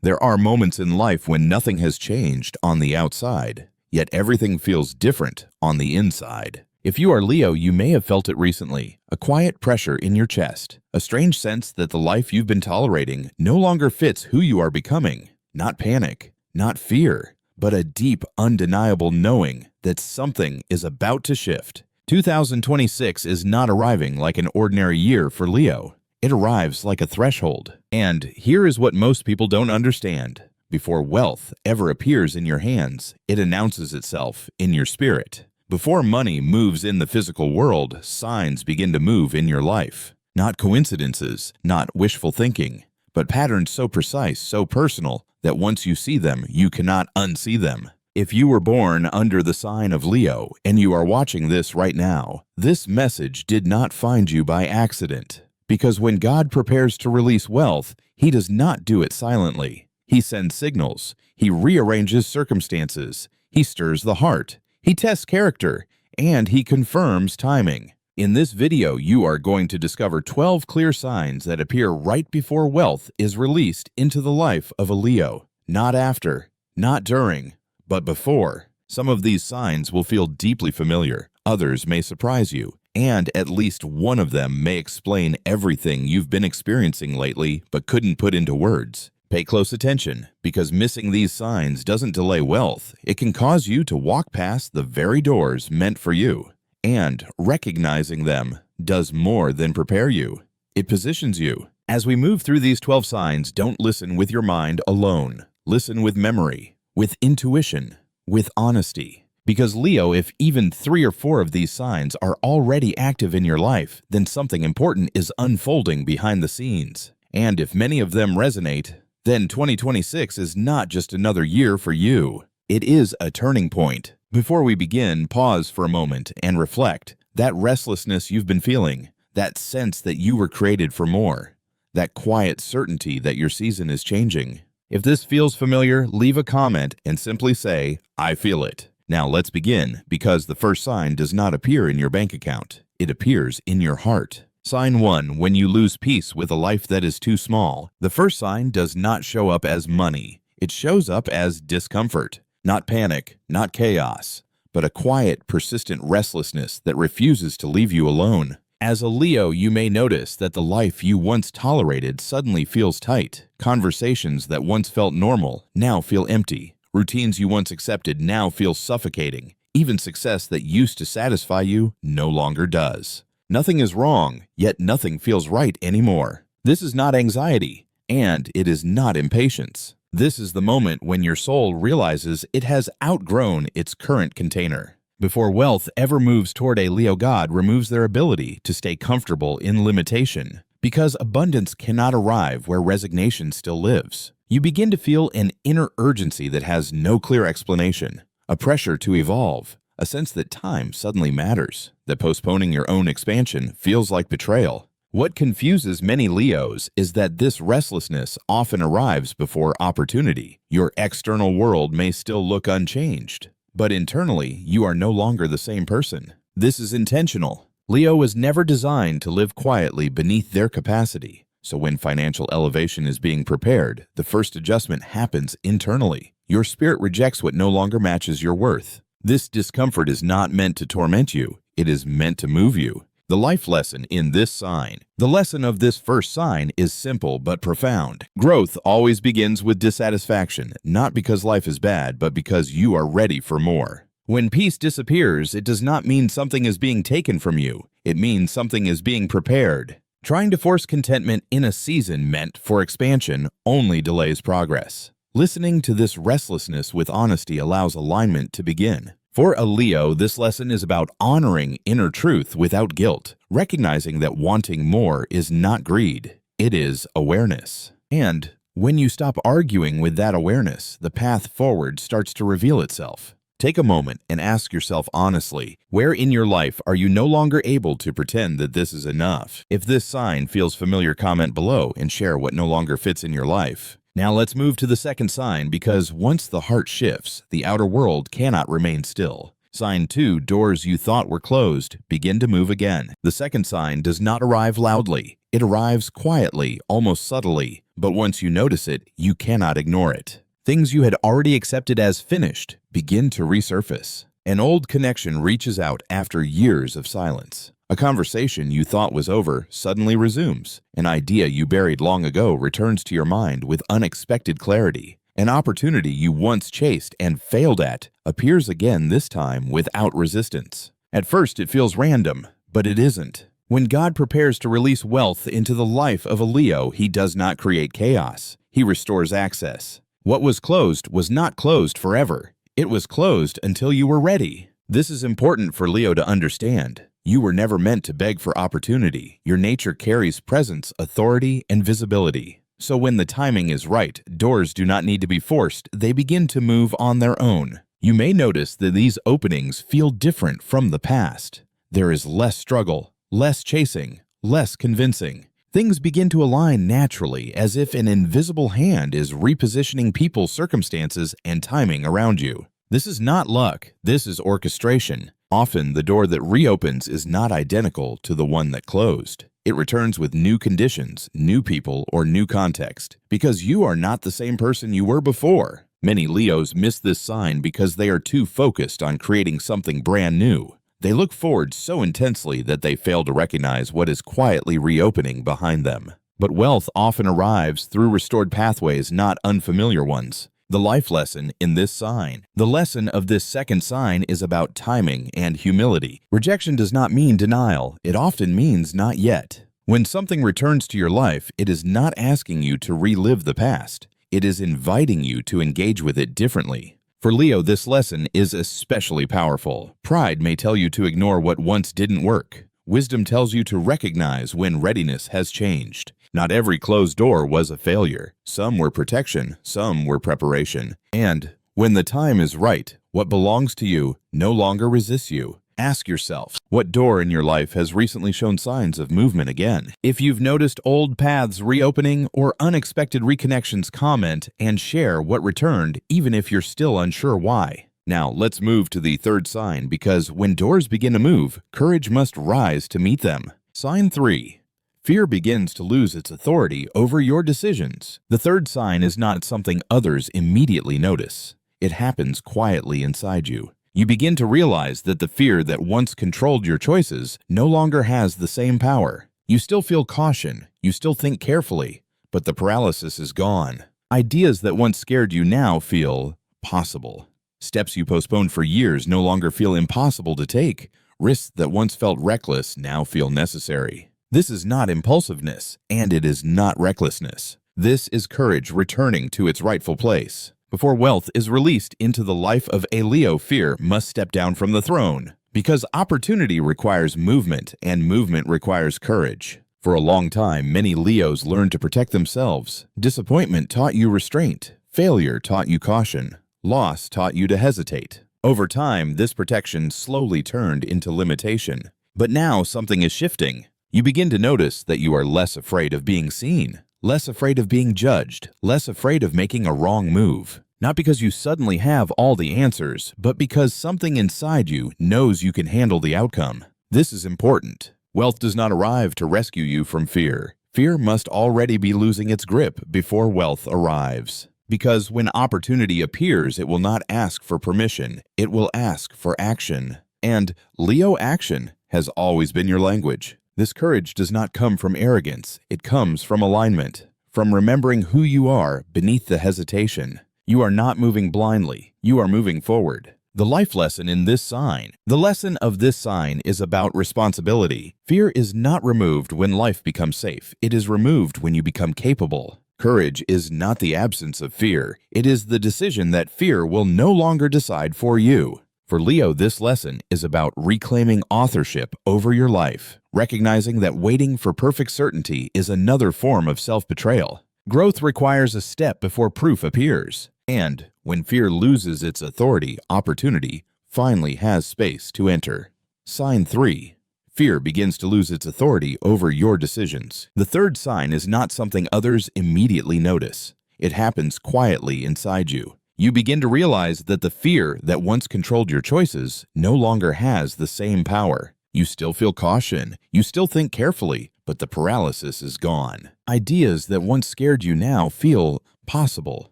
There are moments in life when nothing has changed on the outside, yet everything feels different on the inside. If you are Leo, you may have felt it recently, a quiet pressure in your chest, a strange sense that the life you've been tolerating no longer fits who you are becoming. Not panic, not fear, but a deep, undeniable knowing that something is about to shift. 2026 is not arriving like an ordinary year for Leo. It arrives like a threshold. And here is what most people don't understand. Before wealth ever appears in your hands, it announces itself in your spirit. Before money moves in the physical world, signs begin to move in your life. Not coincidences, not wishful thinking, but patterns so precise, so personal, that once you see them, you cannot unsee them. If you were born under the sign of Leo and you are watching this right now, this message did not find you by accident. Because when God prepares to release wealth, He does not do it silently. He sends signals. He rearranges circumstances. He stirs the heart. He tests character. And He confirms timing. In this video, you are going to discover 12 clear signs that appear right before wealth is released into the life of a Leo. Not after, not during, but before. Some of these signs will feel deeply familiar. Others may surprise you. And at least one of them may explain everything you've been experiencing lately but couldn't put into words. Pay close attention, because missing these signs doesn't delay wealth. It can cause you to walk past the very doors meant for you. And recognizing them does more than prepare you. It positions you. As we move through these 12 signs, don't listen with your mind alone. Listen with memory, with intuition, with honesty. Because Leo, if even 3 or 4 of these signs are already active in your life, then something important is unfolding behind the scenes. And if many of them resonate, then 2026 is not just another year for you. It is a turning point. Before we begin, pause for a moment and reflect. That restlessness you've been feeling, that sense that you were created for more, that quiet certainty that your season is changing. If this feels familiar, leave a comment and simply say, "I feel it." Now let's begin, because the first sign does not appear in your bank account. It appears in your heart. Sign 1, when you lose peace with a life that is too small. The first sign does not show up as money. It shows up as discomfort. Not panic, not chaos, but a quiet, persistent restlessness that refuses to leave you alone. As a Leo, you may notice that the life you once tolerated suddenly feels tight. Conversations that once felt normal now feel empty. Routines you once accepted now feel suffocating. Even success that used to satisfy you no longer does. Nothing is wrong, yet nothing feels right anymore. This is not anxiety, and it is not impatience. This is the moment when your soul realizes it has outgrown its current container. Before wealth ever moves toward a Leo, God removes their ability to stay comfortable in limitation. Because abundance cannot arrive where resignation still lives. You begin to feel an inner urgency that has no clear explanation, a pressure to evolve, a sense that time suddenly matters, that postponing your own expansion feels like betrayal. What confuses many Leos is that this restlessness often arrives before opportunity. Your external world may still look unchanged, but internally you are no longer the same person. This is intentional. Leo was never designed to live quietly beneath their capacity. So when financial elevation is being prepared, the first adjustment happens internally. Your spirit rejects what no longer matches your worth. This discomfort is not meant to torment you. It is meant to move you. The life lesson in this sign. The lesson of this first sign is simple but profound. Growth always begins with dissatisfaction, not because life is bad, but because you are ready for more. When peace disappears, it does not mean something is being taken from you. It means something is being prepared. Trying to force contentment in a season meant for expansion only delays progress. Listening to this restlessness with honesty allows alignment to begin. For a Leo, this lesson is about honoring inner truth without guilt, recognizing that wanting more is not greed, it is awareness. And when you stop arguing with that awareness, the path forward starts to reveal itself. Take a moment and ask yourself honestly, where in your life are you no longer able to pretend that this is enough? If this sign feels familiar, comment below and share what no longer fits in your life. Now let's move to the second sign, because once the heart shifts, the outer world cannot remain still. Sign 2, doors you thought were closed begin to move again. The second sign does not arrive loudly. It arrives quietly, almost subtly. But once you notice it, you cannot ignore it. Things you had already accepted as finished begin to resurface. An old connection reaches out after years of silence. A conversation you thought was over suddenly resumes. An idea you buried long ago returns to your mind with unexpected clarity. An opportunity you once chased and failed at appears again, this time without resistance. At first it feels random, but it isn't. When God prepares to release wealth into the life of a Leo, he does not create chaos. He restores access. What was closed was not closed forever. It was closed until you were ready. This is important for Leo to understand. You were never meant to beg for opportunity. Your nature carries presence, authority, and visibility. So when the timing is right, doors do not need to be forced. They begin to move on their own. You may notice that these openings feel different from the past. There is less struggle, less chasing, less convincing. Things begin to align naturally, as if an invisible hand is repositioning people, circumstances, and timing around you. This is not luck. This is orchestration. Often, the door that reopens is not identical to the one that closed. It returns with new conditions, new people, or new context, because you are not the same person you were before. Many Leos miss this sign because they are too focused on creating something brand new. They look forward so intensely that they fail to recognize what is quietly reopening behind them. But wealth often arrives through restored pathways, not unfamiliar ones. The life lesson in this sign. The lesson of this second sign is about timing and humility. Rejection does not mean denial. It often means not yet. When something returns to your life, it is not asking you to relive the past. It is inviting you to engage with it differently. For Leo, this lesson is especially powerful. Pride may tell you to ignore what once didn't work. Wisdom tells you to recognize when readiness has changed. Not every closed door was a failure. Some were protection, some were preparation. And when the time is right, what belongs to you no longer resists you. Ask yourself, what door in your life has recently shown signs of movement again? If you've noticed old paths reopening or unexpected reconnections, comment and share what returned, even if you're still unsure why. Now, let's move to the third sign, because when doors begin to move, courage must rise to meet them. Sign 3. Fear begins to lose its authority over your decisions. The third sign is not something others immediately notice. It happens quietly inside you. You begin to realize that the fear that once controlled your choices no longer has the same power. You still feel caution, you still think carefully, but the paralysis is gone. Ideas that once scared you now feel possible. Steps you postponed for years no longer feel impossible to take. Risks that once felt reckless now feel necessary. This is not impulsiveness, and it is not recklessness. This is courage returning to its rightful place. Before wealth is released into the life of a Leo, fear must step down from the throne. Because opportunity requires movement, and movement requires courage. For a long time, many Leos learned to protect themselves. Disappointment taught you restraint. Failure taught you caution. Loss taught you to hesitate. Over time, this protection slowly turned into limitation. But now something is shifting. You begin to notice that you are less afraid of being seen. Less afraid of being judged, less afraid of making a wrong move. Not because you suddenly have all the answers, but because something inside you knows you can handle the outcome. This is important. Wealth does not arrive to rescue you from fear. Fear must already be losing its grip before wealth arrives. Because when opportunity appears, it will not ask for permission. It will ask for action. And Leo, action has always been your language. This courage does not come from arrogance. It comes from alignment, from remembering who you are beneath the hesitation. You are not moving blindly. You are moving forward. The life lesson in this sign. The lesson of this sign is about responsibility. Fear is not removed when life becomes safe. It is removed when you become capable. Courage is not the absence of fear. It is the decision that fear will no longer decide for you. For Leo, this lesson is about reclaiming authorship over your life, recognizing that waiting for perfect certainty is another form of self-betrayal. Growth requires a step before proof appears. And when fear loses its authority, opportunity finally has space to enter. Sign 3. Fear begins to lose its authority over your decisions. The third sign is not something others immediately notice. It happens quietly inside you. You begin to realize that the fear that once controlled your choices no longer has the same power. You still feel caution, you still think carefully, but the paralysis is gone. Ideas that once scared you now feel possible.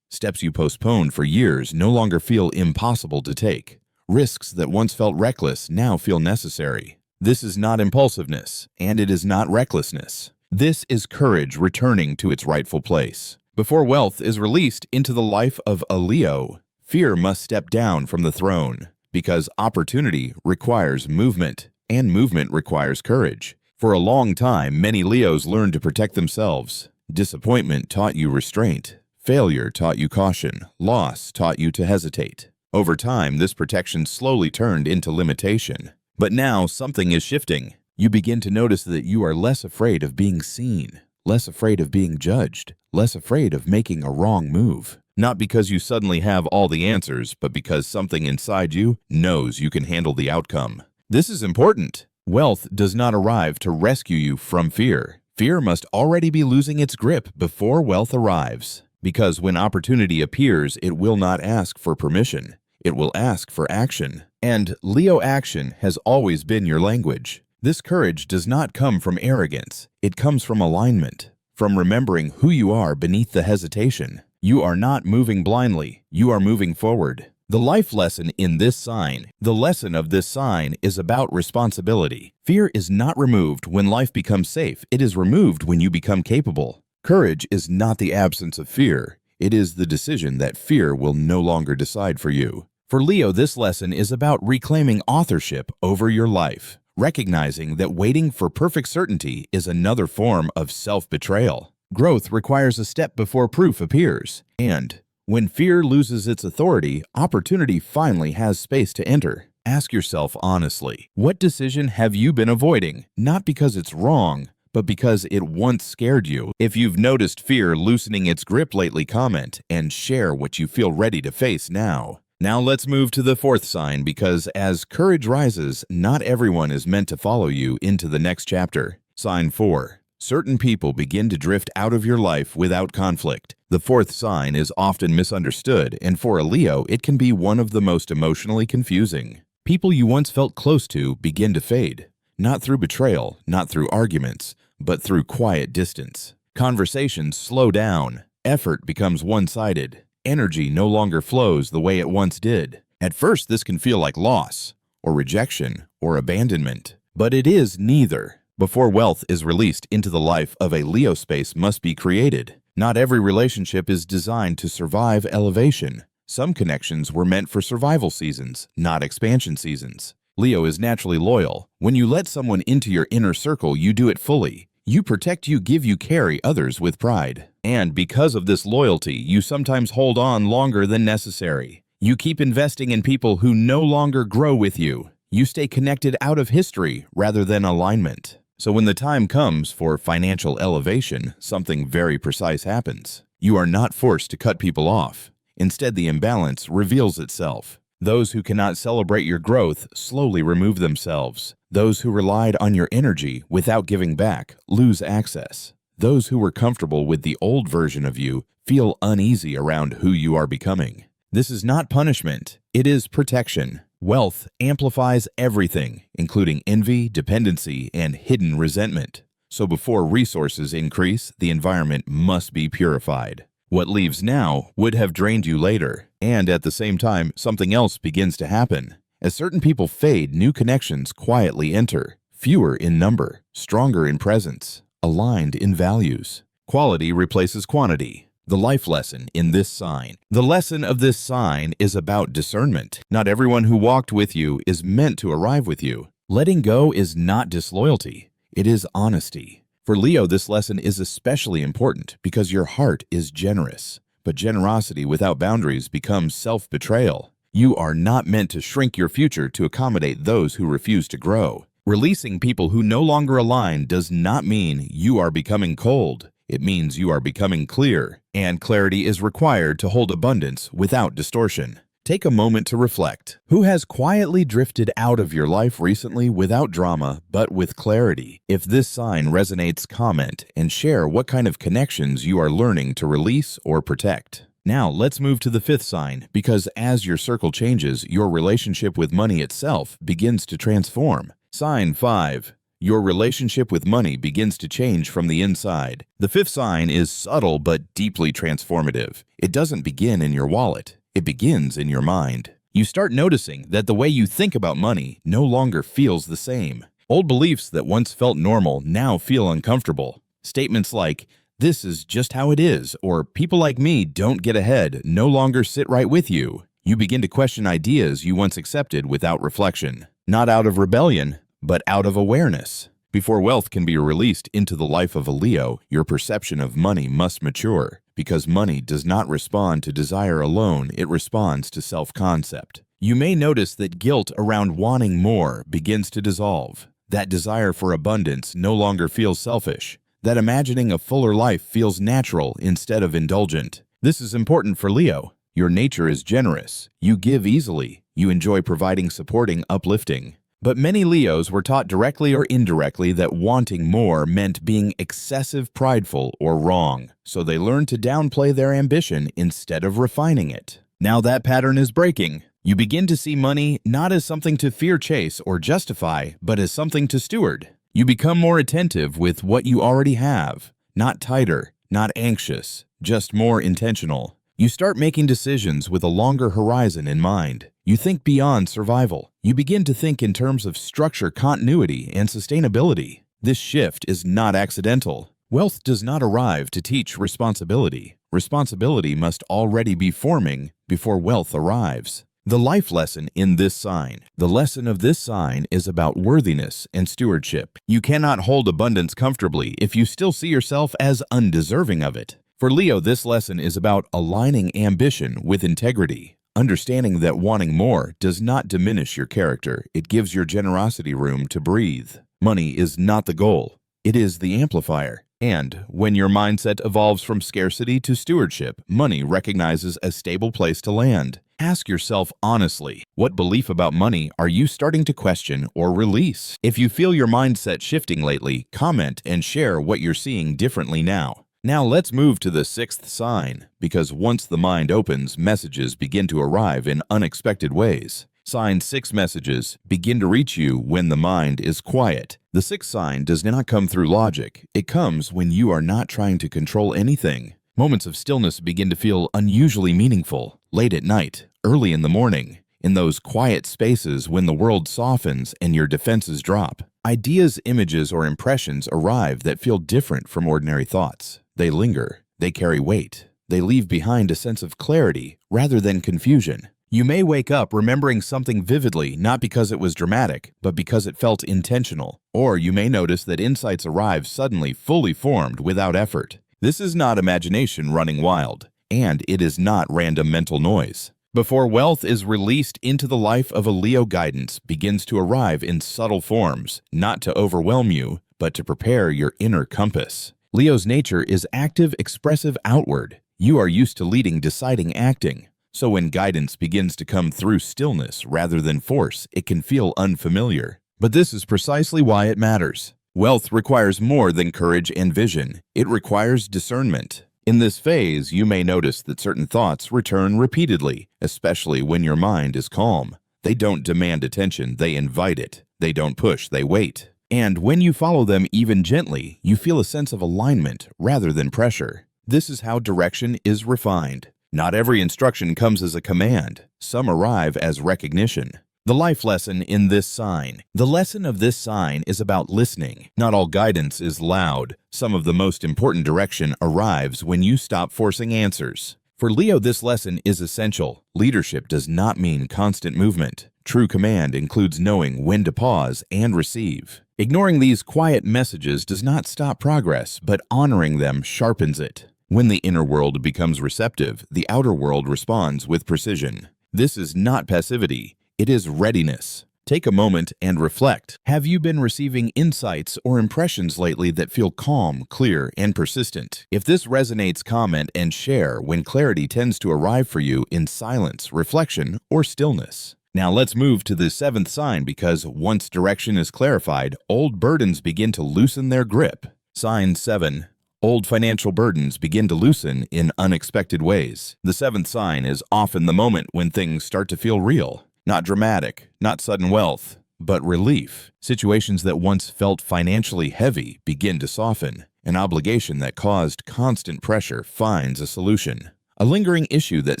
Steps you postponed for years no longer feel impossible to take. Risks that once felt reckless now feel necessary. This is not impulsiveness, and it is not recklessness. This is courage returning to its rightful place. Before wealth is released into the life of a Leo, fear must step down from the throne, because opportunity requires movement, and movement requires courage. For a long time, many Leos learned to protect themselves. Disappointment taught you restraint. Failure taught you caution. Loss taught you to hesitate. Over time, this protection slowly turned into limitation. But now something is shifting. You begin to notice that you are less afraid of being seen, less afraid of being judged, less afraid of making a wrong move. Not because you suddenly have all the answers, but because something inside you knows you can handle the outcome. This is important. Wealth does not arrive to rescue you from fear. Fear must already be losing its grip before wealth arrives. Because when opportunity appears, it will not ask for permission. It will ask for action. And Leo action has always been your language. This courage does not come from arrogance. It comes from alignment, from remembering who you are beneath the hesitation. You are not moving blindly. You are moving forward. The life lesson in this sign, the lesson of this sign is about responsibility. Fear is not removed when life becomes safe. It is removed when you become capable. Courage is not the absence of fear. It is the decision that fear will no longer decide for you. For Leo, this lesson is about reclaiming authorship over your life, recognizing that waiting for perfect certainty is another form of self-betrayal. Growth requires a step before proof appears, and when fear loses its authority, opportunity finally has space to enter. Ask yourself honestly, what decision have you been avoiding? Not because it's wrong, but because it once scared you. If you've noticed fear loosening its grip lately, comment and share what you feel ready to face now. Now let's move to the fourth sign, because as courage rises, not everyone is meant to follow you into the next chapter. Sign 4. Certain people begin to drift out of your life without conflict. The fourth sign is often misunderstood, and for a Leo, it can be one of the most emotionally confusing. People you once felt close to begin to fade, not through betrayal, not through arguments, but through quiet distance. Conversations slow down. Effort becomes one-sided. Energy no longer flows the way it once did. At first, this can feel like loss, or rejection, or abandonment. But it is neither. Before wealth is released into the life of a Leo, space must be created. Not every relationship is designed to survive elevation. Some connections were meant for survival seasons, not expansion seasons. Leo is naturally loyal. When you let someone into your inner circle, you do it fully. You protect, you give, you carry others with pride. And because of this loyalty, you sometimes hold on longer than necessary. You keep investing in people who no longer grow with you. You stay connected out of history rather than alignment. So when the time comes for financial elevation, something very precise happens. You are not forced to cut people off. Instead, the imbalance reveals itself. Those who cannot celebrate your growth slowly remove themselves. Those who relied on your energy without giving back lose access. Those who were comfortable with the old version of you feel uneasy around who you are becoming. This is not punishment. It is protection. Wealth amplifies everything, including envy, dependency, and hidden resentment. So before resources increase, the environment must be purified. What leaves now would have drained you later, and at the same time, something else begins to happen. As certain people fade, new connections quietly enter, fewer in number, stronger in presence, aligned in values. Quality replaces quantity. The life lesson in this sign. The lesson of this sign is about discernment. Not everyone who walked with you is meant to arrive with you. Letting go is not disloyalty. It is honesty. For Leo, this lesson is especially important because your heart is generous. But generosity without boundaries becomes self-betrayal. You are not meant to shrink your future to accommodate those who refuse to grow. Releasing people who no longer align does not mean you are becoming cold. It means you are becoming clear, and clarity is required to hold abundance without distortion. Take a moment to reflect. Who has quietly drifted out of your life recently without drama, but with clarity? If this sign resonates, comment and share what kind of connections you are learning to release or protect. Now, let's move to the fifth sign, because as your circle changes, your relationship with money itself begins to transform. Sign 5. Your relationship with money begins to change from the inside. The fifth sign is subtle but deeply transformative. It doesn't begin in your wallet. It begins in your mind. You start noticing that the way you think about money no longer feels the same. Old beliefs that once felt normal now feel uncomfortable. Statements like, "This is just how it is," or "People like me don't get ahead," no longer sit right with you. You begin to question ideas you once accepted without reflection. Not out of rebellion, but out of awareness. Before wealth can be released into the life of a Leo, your perception of money must mature. Because money does not respond to desire alone, it responds to self-concept. You may notice that guilt around wanting more begins to dissolve. That desire for abundance no longer feels selfish. That imagining a fuller life feels natural instead of indulgent. This is important for Leo. Your nature is generous. You give easily. You enjoy providing, supporting, uplifting. But many Leos were taught directly or indirectly that wanting more meant being excessive, prideful, or wrong. So they learned to downplay their ambition instead of refining it. Now that pattern is breaking. You begin to see money not as something to fear, chase, or justify, but as something to steward. You become more attentive with what you already have. Not tighter, not anxious, just more intentional. You start making decisions with a longer horizon in mind. You think beyond survival. You begin to think in terms of structure, continuity, and sustainability. This shift is not accidental. Wealth does not arrive to teach responsibility. Responsibility must already be forming before wealth arrives. The life lesson in this sign. The lesson of this sign is about worthiness and stewardship. You cannot hold abundance comfortably if you still see yourself as undeserving of it. For Leo, this lesson is about aligning ambition with integrity. Understanding that wanting more does not diminish your character. It gives your generosity room to breathe. Money is not the goal. It is the amplifier. And when your mindset evolves from scarcity to stewardship, money recognizes a stable place to land. Ask yourself honestly, what belief about money are you starting to question or release? If you feel your mindset shifting lately, comment and share what you're seeing differently now. Now let's move to the sixth sign, because once the mind opens, messages begin to arrive in unexpected ways. Sign 6 messages begin to reach you when the mind is quiet. The sixth sign does not come through logic. It comes when you are not trying to control anything. Moments of stillness begin to feel unusually meaningful, late at night, early in the morning, in those quiet spaces when the world softens and your defenses drop. Ideas, images, or impressions arrive that feel different from ordinary thoughts. They linger. They carry weight. They leave behind a sense of clarity rather than confusion. You may wake up remembering something vividly, not because it was dramatic, but because it felt intentional. Or you may notice that insights arrive suddenly, fully formed, without effort. This is not imagination running wild, and it is not random mental noise. Before wealth is released into the life of a Leo, guidance begins to arrive in subtle forms, not to overwhelm you, but to prepare your inner compass. Leo's nature is active, expressive, outward. You are used to leading, deciding, acting. So when guidance begins to come through stillness rather than force, it can feel unfamiliar. But this is precisely why it matters. Wealth requires more than courage and vision. It requires discernment. In this phase, you may notice that certain thoughts return repeatedly, especially when your mind is calm. They don't demand attention, they invite it. They don't push, they wait. And when you follow them even gently, you feel a sense of alignment rather than pressure. This is how direction is refined. Not every instruction comes as a command. Some arrive as recognition. The life lesson in this sign. The lesson of this sign is about listening. Not all guidance is loud. Some of the most important direction arrives when you stop forcing answers. For Leo, this lesson is essential. Leadership does not mean constant movement. True command includes knowing when to pause and receive. Ignoring these quiet messages does not stop progress, but honoring them sharpens it. When the inner world becomes receptive, the outer world responds with precision. This is not passivity. It is readiness. Take a moment and reflect. Have you been receiving insights or impressions lately that feel calm, clear, and persistent? If this resonates, comment and share when clarity tends to arrive for you in silence, reflection, or stillness. Now let's move to the seventh sign, because once direction is clarified, old burdens begin to loosen their grip. Sign 7. Old financial burdens begin to loosen in unexpected ways. The seventh sign is often the moment when things start to feel real. Not dramatic, not sudden wealth, but relief. Situations that once felt financially heavy begin to soften. An obligation that caused constant pressure finds a solution. A lingering issue that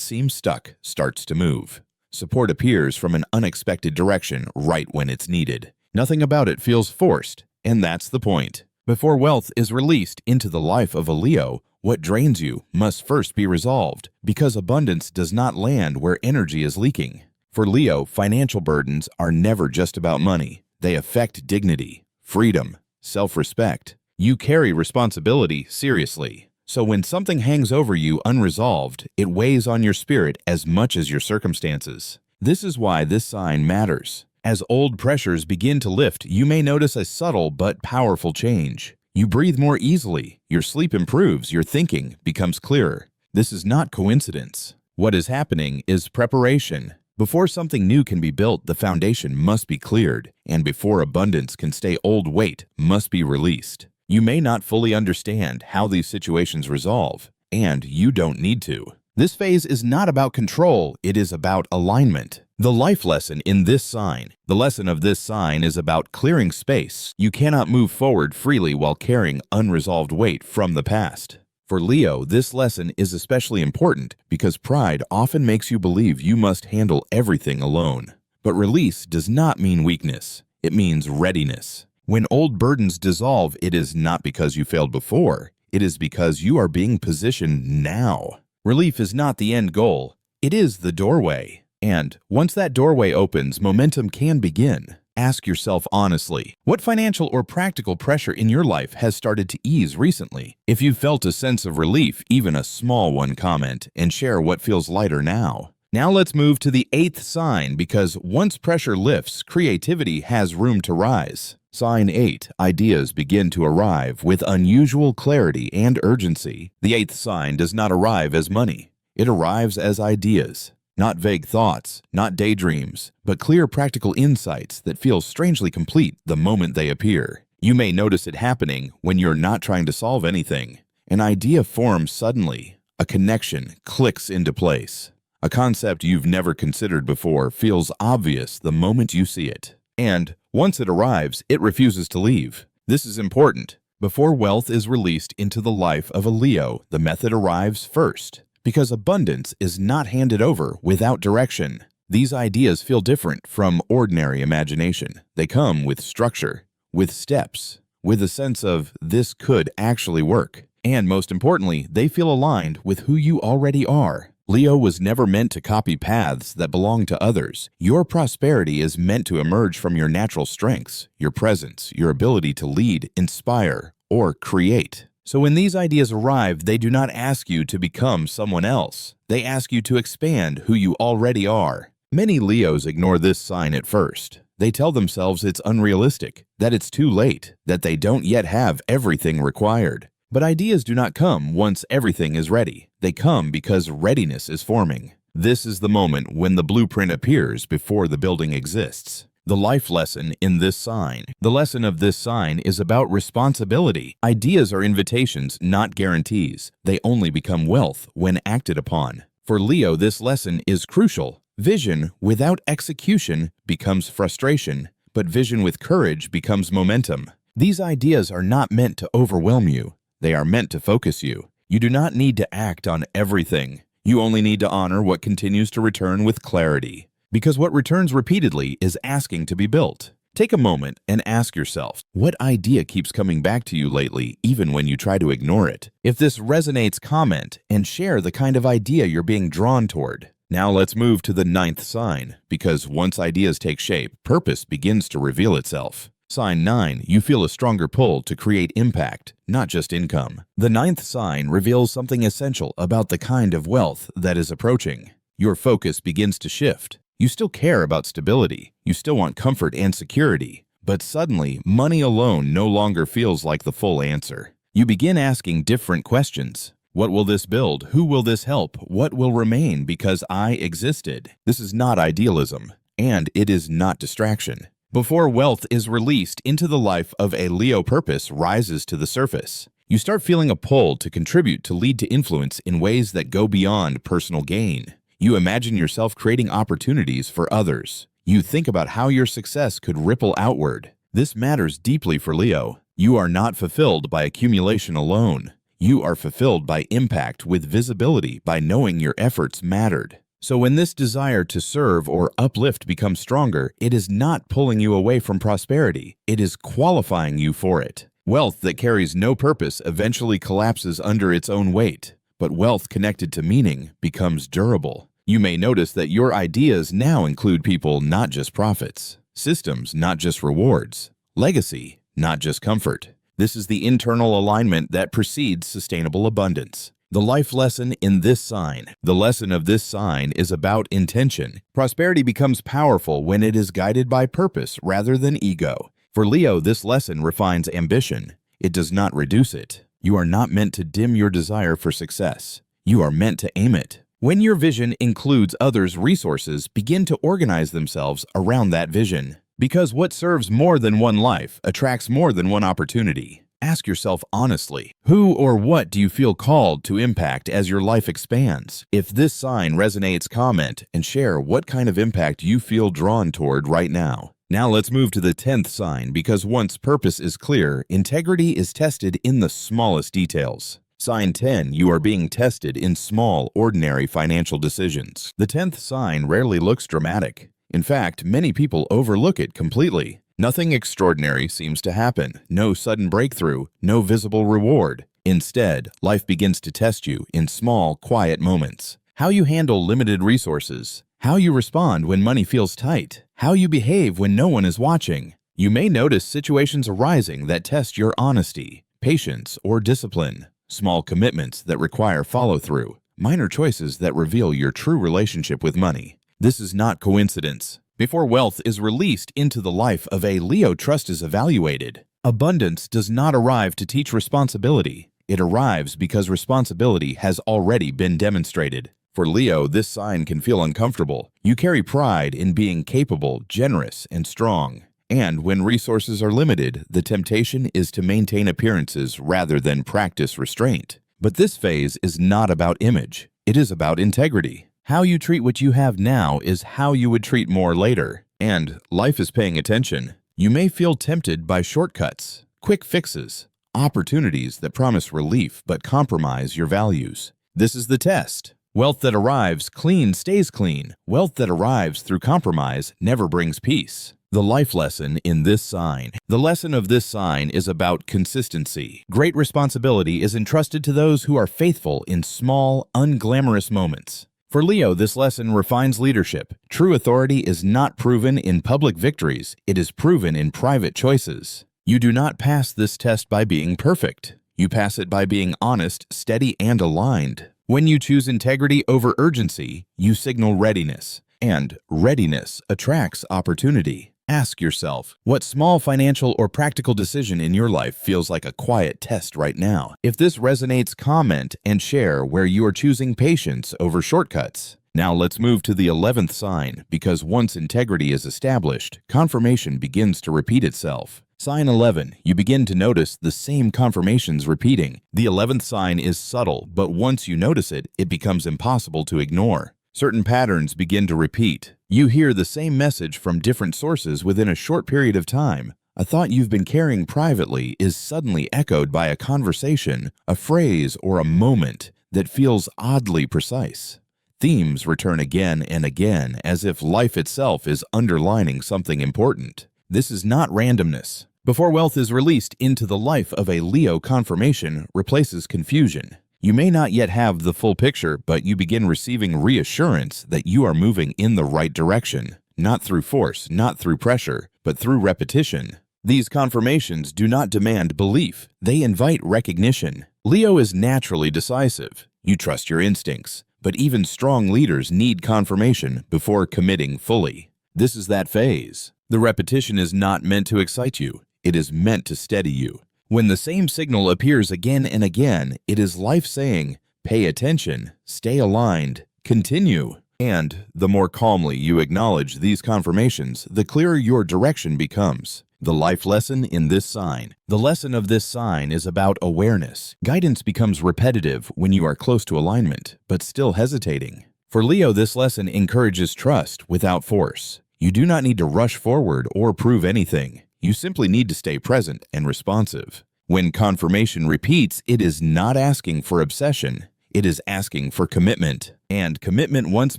seems stuck starts to move. Support appears from an unexpected direction right when it's needed. Nothing about it feels forced, and that's the point. Before wealth is released into the life of a Leo, what drains you must first be resolved, because abundance does not land where energy is leaking. For Leo, financial burdens are never just about money. They affect dignity, freedom, self-respect. You carry responsibility seriously. So when something hangs over you unresolved, it weighs on your spirit as much as your circumstances. This is why this sign matters. As old pressures begin to lift, you may notice a subtle but powerful change. You breathe more easily, your sleep improves, your thinking becomes clearer. This is not coincidence. What is happening is preparation. Before something new can be built, the foundation must be cleared, and before abundance can stay, old weight must be released. You may not fully understand how these situations resolve, and you don't need to. This phase is not about control, it is about alignment. The life lesson in this sign. The lesson of this sign is about clearing space. You cannot move forward freely while carrying unresolved weight from the past. For Leo, this lesson is especially important because pride often makes you believe you must handle everything alone. But release does not mean weakness, it means readiness. When old burdens dissolve, it is not because you failed before, it is because you are being positioned now. Relief is not the end goal, it is the doorway. And once that doorway opens, momentum can begin. Ask yourself honestly, what financial or practical pressure in your life has started to ease recently? If you felt a sense of relief, even a small one, comment and share what feels lighter now. Now let's move to the 8th sign, because once pressure lifts, creativity has room to rise. Sign 8, ideas begin to arrive with unusual clarity and urgency. The 8th sign does not arrive as money. It arrives as ideas. Not vague thoughts, not daydreams, but clear practical insights that feel strangely complete the moment they appear. You may notice it happening when you're not trying to solve anything. An idea forms suddenly. A connection clicks into place. A concept you've never considered before feels obvious the moment you see it. And once it arrives, it refuses to leave. This is important. Before wealth is released into the life of a Leo, the method arrives first. Because abundance is not handed over without direction. These ideas feel different from ordinary imagination. They come with structure, with steps, with a sense of this could actually work. And most importantly, they feel aligned with who you already are. Leo was never meant to copy paths that belong to others. Your prosperity is meant to emerge from your natural strengths, your presence, your ability to lead, inspire, or create. So when these ideas arrive, they do not ask you to become someone else. They ask you to expand who you already are. Many Leos ignore this sign at first. They tell themselves it's unrealistic, that it's too late, that they don't yet have everything required. But ideas do not come once everything is ready. They come because readiness is forming. This is the moment when the blueprint appears before the building exists. The life lesson in this sign. The lesson of this sign is about responsibility. Ideas are invitations, not guarantees. They only become wealth when acted upon. For Leo, this lesson is crucial. Vision without execution becomes frustration, but vision with courage becomes momentum. These ideas are not meant to overwhelm you. They are meant to focus you. You do not need to act on everything. You only need to honor what continues to return with clarity. Because what returns repeatedly is asking to be built. Take a moment and ask yourself, what idea keeps coming back to you lately, even when you try to ignore it? If this resonates, comment and share the kind of idea you're being drawn toward. Now let's move to the 9th sign, because once ideas take shape, purpose begins to reveal itself. Sign 9, you feel a stronger pull to create impact, not just income. The 9th sign reveals something essential about the kind of wealth that is approaching. Your focus begins to shift. You still care about stability, you still want comfort and security, but suddenly, money alone no longer feels like the full answer. You begin asking different questions. What will this build? Who will this help? What will remain because I existed? This is not idealism, and it is not distraction. Before wealth is released into the life of a Leo, purpose rises to the surface. You start feeling a pull to contribute, to lead, to influence in ways that go beyond personal gain. You imagine yourself creating opportunities for others. You think about how your success could ripple outward. This matters deeply for Leo. You are not fulfilled by accumulation alone. You are fulfilled by impact with visibility, by knowing your efforts mattered. So when this desire to serve or uplift becomes stronger, it is not pulling you away from prosperity. It is qualifying you for it. Wealth that carries no purpose eventually collapses under its own weight, but wealth connected to meaning becomes durable. You may notice that your ideas now include people, not just profits, systems, not just rewards, legacy, not just comfort. This is the internal alignment that precedes sustainable abundance. The life lesson in this sign. The lesson of this sign is about intention. Prosperity becomes powerful when it is guided by purpose rather than ego. For Leo, this lesson refines ambition. It does not reduce it. You are not meant to dim your desire for success. You are meant to aim it. When your vision includes others' resources, begin to organize themselves around that vision. Because what serves more than one life attracts more than one opportunity. Ask yourself honestly, who or what do you feel called to impact as your life expands? If this sign resonates, comment and share what kind of impact you feel drawn toward right now. Now let's move to the 10th sign, because once purpose is clear, integrity is tested in the smallest details. Sign 10, you are being tested in small, ordinary financial decisions. The 10th sign rarely looks dramatic. In fact, many people overlook it completely. Nothing extraordinary seems to happen. No sudden breakthrough, no visible reward. Instead, life begins to test you in small, quiet moments. How you handle limited resources. How you respond when money feels tight. How you behave when no one is watching. You may notice situations arising that test your honesty, patience, or discipline. Small commitments that require follow-through. Minor choices that reveal your true relationship with money. This is not coincidence. Before wealth is released into the life of a Leo, trust is evaluated. Abundance does not arrive to teach responsibility. It arrives because responsibility has already been demonstrated. For Leo, this sign can feel uncomfortable. You carry pride in being capable, generous, and strong. And when resources are limited, the temptation is to maintain appearances rather than practice restraint. But this phase is not about image. It is about integrity. How you treat what you have now is how you would treat more later. And life is paying attention. You may feel tempted by shortcuts, quick fixes, opportunities that promise relief but compromise your values. This is the test. Wealth that arrives clean stays clean. Wealth that arrives through compromise never brings peace. The life lesson in this sign. The lesson of this sign is about consistency. Great responsibility is entrusted to those who are faithful in small, unglamorous moments. For Leo, this lesson refines leadership. True authority is not proven in public victories. It is proven in private choices. You do not pass this test by being perfect. You pass it by being honest, steady, and aligned. When you choose integrity over urgency, you signal readiness. And readiness attracts opportunity. Ask yourself, what small financial or practical decision in your life feels like a quiet test right now? If this resonates, comment and share where you are choosing patience over shortcuts. Now let's move to the 11th sign, because once integrity is established, confirmation begins to repeat itself. Sign 11, you begin to notice the same confirmations repeating. The 11th sign is subtle, but once you notice it, it becomes impossible to ignore. Certain patterns begin to repeat. You hear the same message from different sources within a short period of time. A thought you've been carrying privately is suddenly echoed by a conversation, a phrase, or a moment that feels oddly precise. Themes return again and again, as if life itself is underlining something important. This is not randomness. Before wealth is released into the life of a Leo, confirmation replaces confusion. You may not yet have the full picture, but you begin receiving reassurance that you are moving in the right direction. Not through force, not through pressure, but through repetition. These confirmations do not demand belief. They invite recognition. Leo is naturally decisive. You trust your instincts. But even strong leaders need confirmation before committing fully. This is that phase. The repetition is not meant to excite you. It is meant to steady you. When the same signal appears again and again, it is life saying, pay attention, stay aligned, continue. And the more calmly you acknowledge these confirmations, the clearer your direction becomes. The life lesson in this sign. The lesson of this sign is about awareness. Guidance becomes repetitive when you are close to alignment, but still hesitating. For Leo, this lesson encourages trust without force. You do not need to rush forward or prove anything. You simply need to stay present and responsive. When confirmation repeats, it is not asking for obsession. It is asking for commitment. And commitment once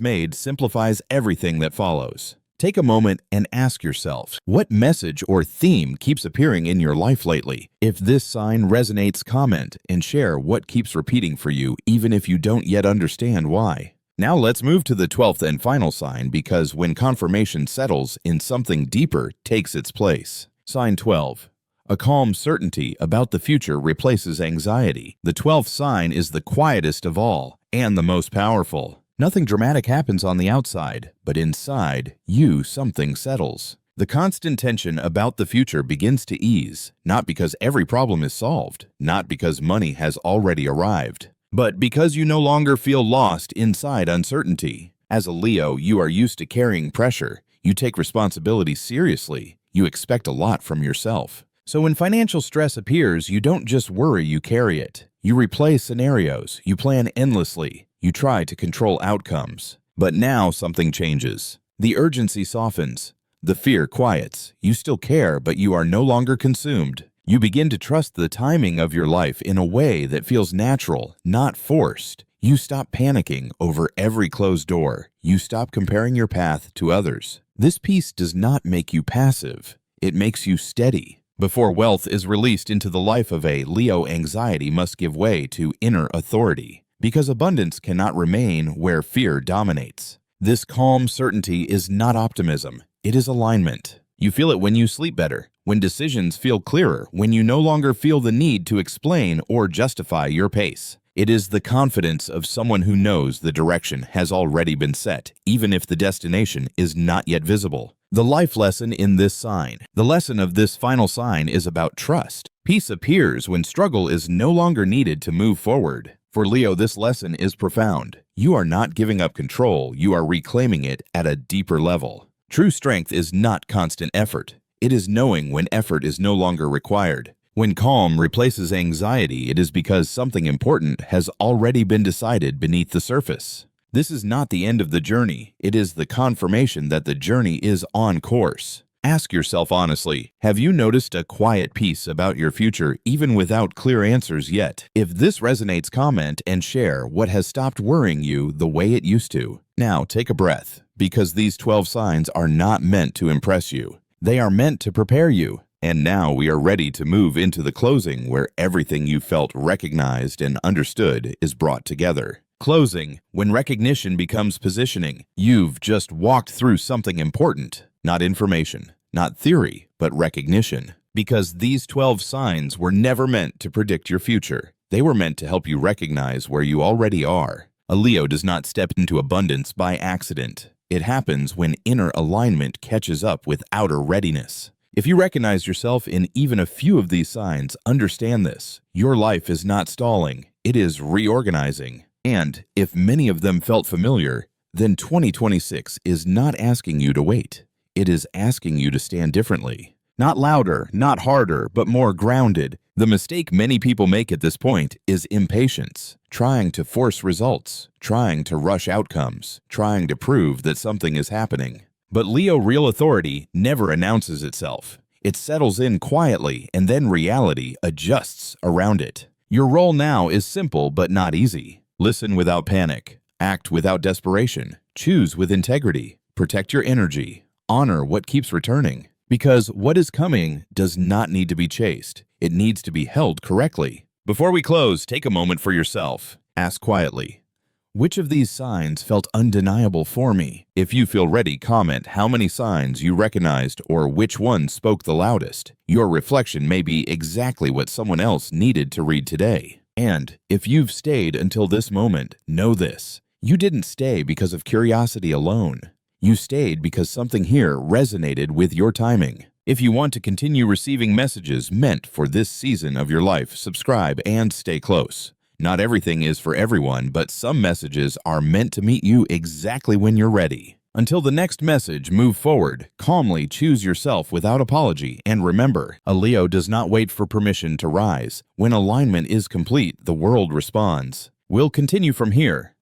made simplifies everything that follows. Take a moment and ask yourself, what message or theme keeps appearing in your life lately? If this sign resonates, comment and share what keeps repeating for you, even if you don't yet understand why. Now let's move to the 12th and final sign, because when confirmation settles in, something deeper takes its place. Sign 12. A calm certainty about the future replaces anxiety. The 12th sign is the quietest of all and the most powerful. Nothing dramatic happens on the outside, but inside you something settles. The constant tension about the future begins to ease, not because every problem is solved, not because money has already arrived, but because you no longer feel lost inside uncertainty. As a Leo, you are used to carrying pressure. You take responsibility seriously. You expect a lot from yourself. So when financial stress appears, you don't just worry, you carry it. You replay scenarios. You plan endlessly. You try to control outcomes. But now something changes. The urgency softens. The fear quiets. You still care, but you are no longer consumed. You begin to trust the timing of your life in a way that feels natural, not forced. You stop panicking over every closed door. You stop comparing your path to others. This peace does not make you passive. It makes you steady. Before wealth is released into the life of a Leo, anxiety must give way to inner authority, because abundance cannot remain where fear dominates. This calm certainty is not optimism. It is alignment. You feel it when you sleep better, when decisions feel clearer, when you no longer feel the need to explain or justify your pace. It is the confidence of someone who knows the direction has already been set, even if the destination is not yet visible. The life lesson in this sign. The lesson of this final sign is about trust. Peace appears when struggle is no longer needed to move forward. For Leo, this lesson is profound. You are not giving up control, you are reclaiming it at a deeper level. True strength is not constant effort. It is knowing when effort is no longer required. When calm replaces anxiety, it is because something important has already been decided beneath the surface. This is not the end of the journey. It is the confirmation that the journey is on course. Ask yourself honestly, have you noticed a quiet peace about your future even without clear answers yet? If this resonates, comment and share what has stopped worrying you the way it used to. Now take a breath, because these 12 signs are not meant to impress you. They are meant to prepare you. And now we are ready to move into the closing, where everything you felt, recognized, and understood is brought together. Closing, when recognition becomes positioning. You've just walked through something important, not information, not theory, but recognition. Because these 12 signs were never meant to predict your future. They were meant to help you recognize where you already are. A Leo does not step into abundance by accident. It happens when inner alignment catches up with outer readiness. If you recognize yourself in even a few of these signs, understand this. Your life is not stalling. It is reorganizing. And if many of them felt familiar, then 2026 is not asking you to wait. It is asking you to stand differently. Not louder, not harder, but more grounded. The mistake many people make at this point is impatience, trying to force results, trying to rush outcomes, trying to prove that something is happening. But Leo, real authority never announces itself. It settles in quietly, and then reality adjusts around it. Your role now is simple but not easy. Listen without panic. Act without desperation. Choose with integrity. Protect your energy. Honor what keeps returning. Because what is coming does not need to be chased. It needs to be held correctly. Before we close, take a moment for yourself. Ask quietly, which of these signs felt undeniable for me? If you feel ready, comment how many signs you recognized or which one spoke the loudest. Your reflection may be exactly what someone else needed to read today. And if you've stayed until this moment, know this. You didn't stay because of curiosity alone. You stayed because something here resonated with your timing. If you want to continue receiving messages meant for this season of your life, subscribe and stay close. Not everything is for everyone, but some messages are meant to meet you exactly when you're ready. Until the next message, move forward. Calmly choose yourself without apology. And remember, a Leo does not wait for permission to rise. When alignment is complete, the world responds. We'll continue from here.